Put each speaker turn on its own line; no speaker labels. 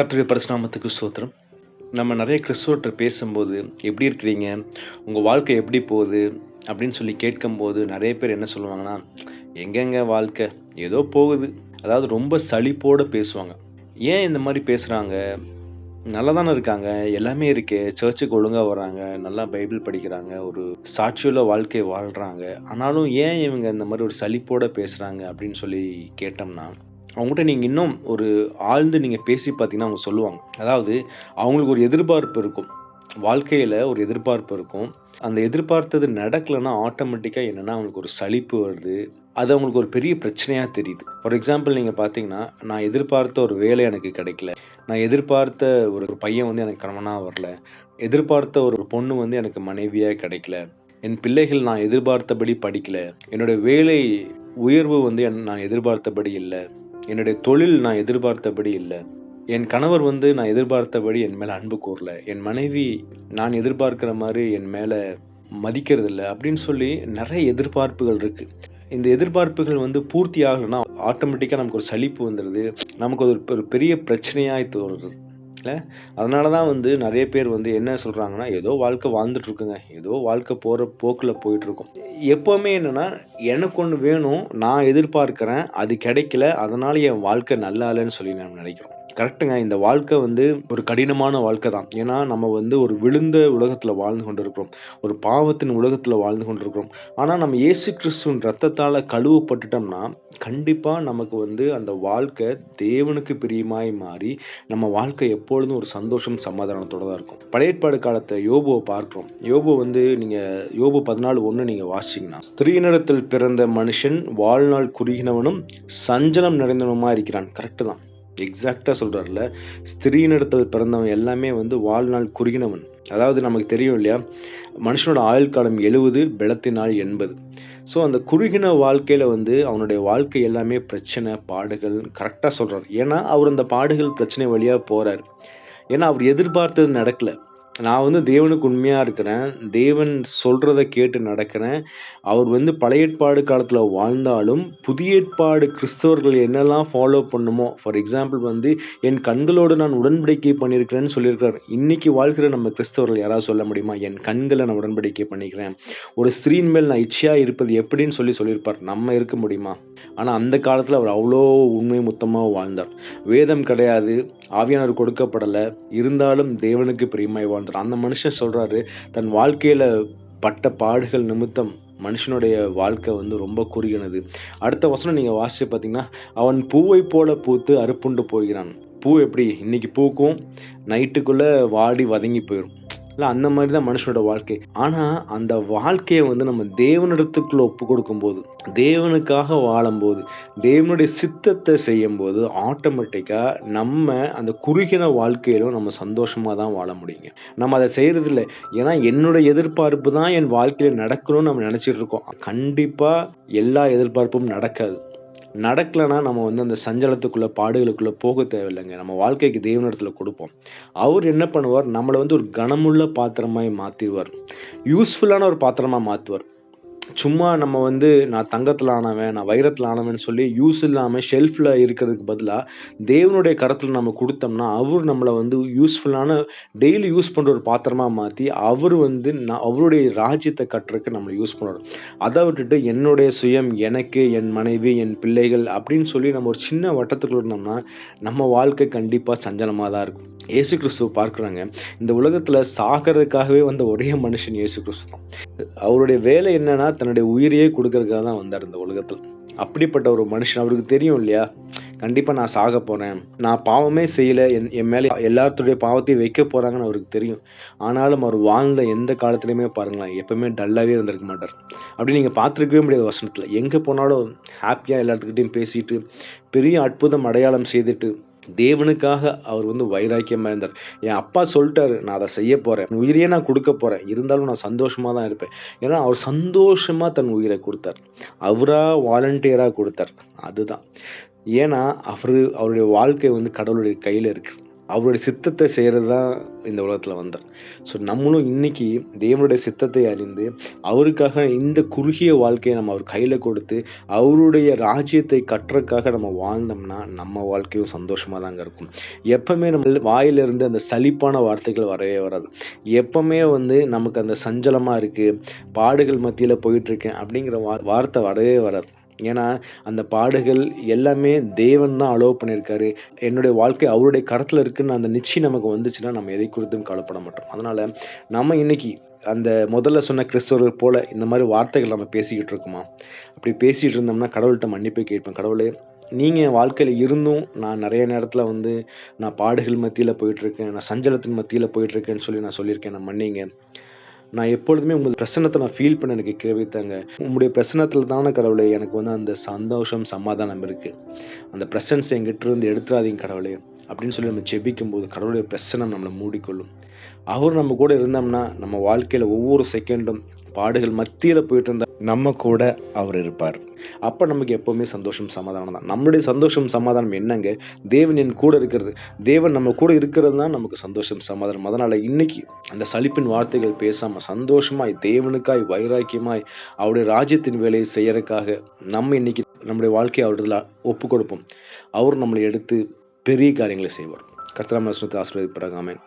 கர்த்தருடைய பரிசுநாமத்துக்கு ஸ்தோத்திரம். நம்ம நெறைய கிறிஸ்தவர்ட்ட பேசும்போது, "எப்படி இருக்கிறீங்க? உங்க வாழ்க்கை எப்படி போகுது?" அப்படின்னு சொல்லி கேட்கும்போது, நெறைய பேர் என்ன சொல்லுவாங்கன்னா, "எங்கேங்க வாழ்க்கை? ஏதோ போகுது." அதாவது ரொம்ப சலிப்போட பேசுவாங்க. ஏன் இந்த மாரி பேசுறாங்க? நல்லா தானே இருக்காங்க. எல்லாமே இருக்கே. சர்ச்சுக்கு ஒழுங்கா வர்றாங்க. நல்லா பைபிள் படிக்கிறாங்க. ஒரு சாட்சியுள்ள வாழ்க்கை வாழ்றாங்க. ஆனாலும் ஏன் இவங்க இந்த மாரி ஒரு சலிப்போட பேசுறாங்க? அப்படின்னு சொல்லி கேட்டோம்னா, அவங்ககிட்ட நீங்க இன்னும் ஒரு ஆழ்ந்து நீங்க பேசி பார்த்தீங்கன்னா, அவங்க சொல்லுவாங்க. அதாவது அவங்களுக்கு ஒரு எதிர்பார்ப்பு இருக்கும். வாழ்க்கையில ஒரு எதிர்பார்ப்பு இருக்கும். அந்த எதிர்பார்த்தது நடக்கலன்னா, ஆட்டோமேட்டிக்கா என்னன்னா, அவங்களுக்கு ஒரு சலிப்பு வருது. அது அவங்களுக்கு ஒரு பெரிய பிரச்சனையா தெரியுது. ஃபார் எக்ஸாம்பிள் நீங்க பார்த்தீங்கன்னா, நான் எதிர்பார்த்த ஒரு வேலை எனக்கு கிடைக்கல. நான் எதிர்பார்த்த ஒரு ஒரு பையன் வந்து எனக்கு கணவனா வரல. எதிர்பார்த்த ஒரு பொண்ணு வந்து எனக்கு மனைவியா கிடைக்கல. என் பிள்ளைகள் நான் எதிர்பார்த்தபடி படிக்கல. என்னோட வேலை உயர்வு வந்து நான் எதிர்பார்த்தபடி இல்ல. என்னுடைய தொழில் நான் எதிர்பார்த்தபடி இல்ல. என் கணவர் வந்து நான் எதிர்பார்த்தபடி என் மேல அன்பு கூரல. என் மனைவி நான் எதிர்பார்க்கிற மாரி என் மேல மதிக்கிறதில்ல. அப்படின்னு சொல்லி நெறைய எதிர்பார்ப்புகள் இருக்கு. இந்த எதிர்பார்ப்புகள் வந்து பூர்த்தி ஆகலன்னா, ஆட்டோமேட்டிக்கா நமக்கு ஒரு சலிப்பு வந்துருது. நமக்கு அது ஒரு பெரிய பிரச்சனையாய் தோணுது. இல்ல? அதனால தான் வந்து நெறைய பேர் வந்து என்ன சொல்றாங்கன்னா, ஏதோ வாழ்க்கை வாழ்ந்துட்டு இருக்குங்க. ஏதோ வாழ்க்கை போற போக்குல போயிட்டுருக்கும். எப்பவுமே என்னன்னா, எனக்கு ஒண்ணு வேணும். நான் எதிர்பார்க்கிறேன். அது கிடைக்கல. அதனால என் வாழ்க்கை நல்லா இல்லன்னு சொல்லி நம்ம நெனைக்கிறோம். கரெக்ட்டுங்க. இந்த வாழ்க்கை வந்து ஒரு கடினமான வாழ்க்கை தான். ஏன்னா, நம்ம வந்து ஒரு விழுந்த உலகத்துல வாழ்ந்து கொண்டிருக்கிறோம். ஒரு பாவத்தின் உலகத்துல வாழ்ந்து கொண்டிருக்கிறோம். ஆனா, நம்ம இயேசு கிறிஸ்துவின் ரத்தத்தால கழுவப்பட்டுட்டோம்னா, கண்டிப்பா நமக்கு வந்து அந்த வாழ்க்கை தேவனுக்கு பிரியமாய் மாறி, நம்ம வாழ்க்கை எப்பொழுதும் ஒரு சந்தோஷம், சமாதானத்தோட தான் இருக்கும். பழைய ஏற்பாடு காலத்துல யோபுவ பார்க்கிறோம். யோபு வந்து நீங்க யோபு 14:1 நீங்க வாசிச்சீங்கன்னா, "ஸ்திரீயினிடத்தில் பிறந்த மனுஷன் வாழ்நாள் குறுகினவனும், சஞ்சலம் நிறைந்தவனுமா இருக்கிறான்." கரெக்ட்டு தான். எக்ஸாக்ட்டா சொல்றார்ல. ஸ்திரீயினிடத்தில் பிறந்தவன் எல்லாமே வந்து வாழ்நாள் குறுகினவன். அதாவது நமக்கு தெரியும் இல்லையா? மனுஷனோட ஆயுள் காலம் 70, பெலத்தின் நாள் 80. ஸோ அந்த குறுகின வாழ்க்கையில வந்து அவனுடைய வாழ்க்கை எல்லாமே பிரச்சனை, பாடுகள் கரெக்ட்டா சொல்றாரு. ஏன்னா, அவர் அந்த பாடுகள், பிரச்சனை வழியா போறாரு. ஏன்னா, அவர் எதிர்பார்த்தது நடக்கல. நான் வந்து தேவனுக்கு உண்மையா இருக்கிறேன். தேவன் சொல்றத கேட்டு நடக்கிறேன். அவர் வந்து பழைய ஏற்பாடு காலத்துல வாழ்ந்தாலும், புதிய ஏற்பாடு கிறிஸ்தவர்கள் என்னெல்லாம் ஃபாலோ பண்ணுமோ, ஃபார் எக்ஸாம்பிள் வந்து என் கண்களோடு நான் உடன்படிக்கை பண்ணியிருக்கிறேன்னு சொல்லியிருக்கிறார். இன்னைக்கு வாழ்கிற நம்ம கிறிஸ்தவர்கள் யாராவது சொல்ல முடியுமா? என் கண்கள நான் உடன்படிக்கை பண்ணிக்கிறேன். ஒரு ஸ்திரீயின் மேல் நான் இச்சையா இருப்பது எப்படின்னு சொல்லியிருப்பார். நம்ம இருக்க முடியுமா? ஆனா அந்த காலத்துல அவர் அவ்ளோ உண்மை முத்தமா வாழ்ந்தார். வேதம் கிடையாது. ஆவியானவர் கொடுக்கப்படல. இருந்தாலும் தேவனுக்கு பிரியமாய் வாழ்ந்தார். அந்த மனுஷன் சொல்றாரு, தன் வாழ்க்கையில பட்ட பாடுகள் நிமித்தம் மனுஷனுடைய வாழ்க்கை வந்து ரொம்ப குறுகினது. அடுத்த வசனம் நீங்க வாசிச்சு பார்த்தீங்கன்னா, அவன் பூவைப் போல பூத்து அறுப்புண்டு போகிறான். பூ எப்படி? இன்னைக்கு பூக்கும், நைட்டுக்குள்ள வாடி வதங்கி போயிரும். இல்ல அந்த மாரி தான் மனுஷனோட வாழ்க்கை. ஆனா, அந்த வாழ்க்கைய வந்து நம்ம தேவனிடத்துக்குள்ள ஒப்புக் கொடுக்கும்போது, தேவனுக்காக வாழும்போது, தேவனுடைய சித்தத்த செய்யும்போது, ஆட்டோமேட்டிக்கா நம்ம அந்த குறுகின வாழ்க்கையிலும் நம்ம சந்தோஷமா தான் வாழ முடியுங்க. நம்ம அத செய்றதில்ல. ஏன்னா, என்னுடைய எதிர்பார்ப்பு தான் என் வாழ்க்கையில நடக்கணும்னு நம்ம நெனச்சிட்டு இருக்கோம். கண்டிப்பா எல்லா எதிர்பார்ப்பும் நடக்காது. நடக்கலன்னா நம்ம வந்து அந்த சஞ்சலத்துக்குள்ள, பாடுகளுக்குள்ள போக தேவையில்லங்க. நம்ம வாழ்க்கைக்கு தேவனிடத்துல குடுப்போம். அவரு என்ன பண்ணுவார், நம்மள வந்து ஒரு கனமுள்ள பாத்திரமாய் மாத்திருவார். யூஸ்ஃபுல்லான ஒரு பாத்திரமா மாத்துவார். சும்மா நம்ம வந்து நான் தங்கத்துல ஆனவன், நான் வைரத்துல ஆனவன்னு சொல்லி யூஸ் இல்லாம ஷெல்ஃப்ல இருக்கிறதுக்கு பதிலா, தேவனுடைய கரத்துல நம்ம குடுத்தோம்னா, அவரு நம்மள வந்து யூஸ்ஃபுல்லான டெய்லி யூஸ் பண்ற ஒரு பாத்திரமா மாத்தி, அவரு வந்து அவருடைய ராஜ்யத்த கட்டுறதுக்கு நம்மள யூஸ் பண்ணுவாரு. அத விட்டுட்டு என்னுடைய சுயம், எனக்கு, என் மனைவி, என் பிள்ளைகள் அப்படின்னு சொல்லி நம்ம ஒரு சின்ன வட்டத்துக்குள்ள இருந்தோம்னா, நம்ம வாழ்க்கை கண்டிப்பா சஞ்சலமா தான் இருக்கும். இயேசு கிறிஸ்துவ பார்க்குறாங்க. இந்த உலகத்துல சாகறதுக்காகவே வந்த ஒரே மனுஷன் இயேசு கிறிஸ்து தான். அவருடைய வேலை என்னன்னா, தன்னுடைய உயிரையே குடுக்கறதுக்காக தான் வந்தாரு இந்த உலகத்துல. அப்படிப்பட்ட ஒரு மனுஷன் அவருக்கு தெரியும் இல்லையா? கண்டிப்பா நான் சாகப் போறேன். நான் பாவமே செய்யல. என் மேல எல்லாத்துடைய பாவத்தையும் வைக்கப் போறாங்கன்னு அவருக்கு தெரியும். ஆனாலும் அவர் வாழ்ந்த எந்த காலத்திலயுமே பாருங்களேன், எப்பவுமே டல்லாவே இருந்திருக்க மாட்டார். அப்படி நீங்க பார்த்திருக்கவே முடியாது வசனத்துல. எங்க போனாலும் ஹேப்பியா எல்லாத்துக்கிட்டயும் பேசிட்டு, பெரிய அற்புதம் அடையாளம் செய்துட்டு, தேவனுக்காக அவர் வந்து வைராக்கியமா இருந்தார். என் அப்பா சொல்ட்டாரு, நான் அத செய்யப் போறேன். என் உயிரையே நான் குடுக்கப் போறேன். இருந்தாலும் நான் சந்தோஷமா தான் இருப்பேன். ஏன்னா, அவர் சந்தோஷமா தன் உயிர குடுத்தார். அவரா வாலண்டியரா குடுத்தார். அதுதான். ஏன்னா, அவருடைய வாழ்க்கை வந்து கடவுளுடைய கையில இருக்கு. அவருடைய சித்தத்தை செய்கிறது தான் இந்த உலகத்தில் வந்தார். ஸோ நம்மளும் இன்னைக்கு தேவனுடைய சித்தத்தை அறிந்து அவருக்காக இந்த குறுகிய வாழ்க்கையை நம்ம அவர் கையில் கொடுத்து அவருடைய ராஜ்யத்தை கட்டுறதுக்காக நம்ம வாழ்ந்தோம்னா நம்ம வாழ்க்கையும் சந்தோஷமாக தாங்க இருக்கும். எப்பவுமே நம்ம வாயிலிருந்து அந்த சலிப்பான வார்த்தைகள் வரவே வராது. எப்பவுமே நமக்கு அந்த சஞ்சலமாக இருக்குது, பாடுகள் மத்தியில் போயிட்டுருக்கேன் அப்படிங்கிற வார்த்தை வரவே வராது. ஏன்னா அந்த பாடுகள் எல்லாமே தேவன் தான் அலோவ் பண்ணியிருக்காரு. என்னுடைய வாழ்க்கை அவருடைய கரத்தில் இருக்குன்னு அந்த நிச்சயம் நமக்கு வந்துச்சுன்னா நம்ம எதை குறித்தும் கவலைப்பட மாட்டோம். அதனால நம்ம இன்னைக்கு அந்த முதல்ல சொன்ன கிறிஸ்தவர்கள் போல இந்த மாதிரி வார்த்தைகள் நம்ம பேசிக்கிட்டு இருக்கோமா? அப்படி பேசிகிட்டு இருந்தோம்னா கடவுள்கிட்ட மன்னிப்பு கேட்பேன். கடவுளே, நீங்கள் என் வாழ்க்கையில் இருந்தும் நான் நிறைய நேரத்தில் நான் பாடுகள் மத்தியில் போயிட்டுருக்கேன், நான் சஞ்சலத்தின் மத்தியில் போயிட்டுருக்கேன்னு சொல்லி நான் சொல்லியிருக்கேன், நான் மன்னிங்க. நான் எப்பொழுதுமே உங்கள் பிரசன்னத்தை நான் ஃபீல் பண்ண எனக்கு கிருபை தாங்க. உங்களுடைய பிரசன்னத்தில் தானே கடவுளே எனக்கு அந்த சந்தோஷம், சமாதானம் இருக்குது. அந்த பிரசன்ஸ் என்கிட்ட இருந்து எடுத்துறாதீங்க கடவுளே அப்படின்னு சொல்லி நம்ம ஜெபிக்கும்போது கடவுளுடைய பிரசன்னம் நம்மளை மூடிக்கொள்ளும். அவர் நம்ம கூட இருந்தோம்னா நம்ம வாழ்க்கையில் ஒவ்வொரு செகண்டும் பாடுகள் மத்தியில் போயிட்டு இருந்தால் நம்ம கூட அவர் இருப்பார். அப்போ நமக்கு எப்போவுமே சந்தோஷம், சமாதானம் தான். நம்மளுடைய சந்தோஷம், சமாதானம் என்னங்க? தேவன் என் கூட இருக்கிறது. தேவன் நம்ம கூட இருக்கிறது தான் நமக்கு சந்தோஷம், சமாதானம். அதனால் இன்னைக்கு அந்த சலிப்பின் வார்த்தைகள் பேசாமல் சந்தோஷமாய் தேவனுக்காய் வைராக்கியமாய் அவருடைய ராஜ்யத்தின் வேலையை செய்யறதுக்காக நம்ம இன்னைக்கு நம்முடைய வாழ்க்கையை அவரிடத்தில் ஒப்பு கொடுப்போம். அவர் நம்மளை எடுத்து பெரிய காரியங்களை செய்வார். கர்த்தர் நம்மை ஆசீர்வதிப்பாராக. ஆமென்.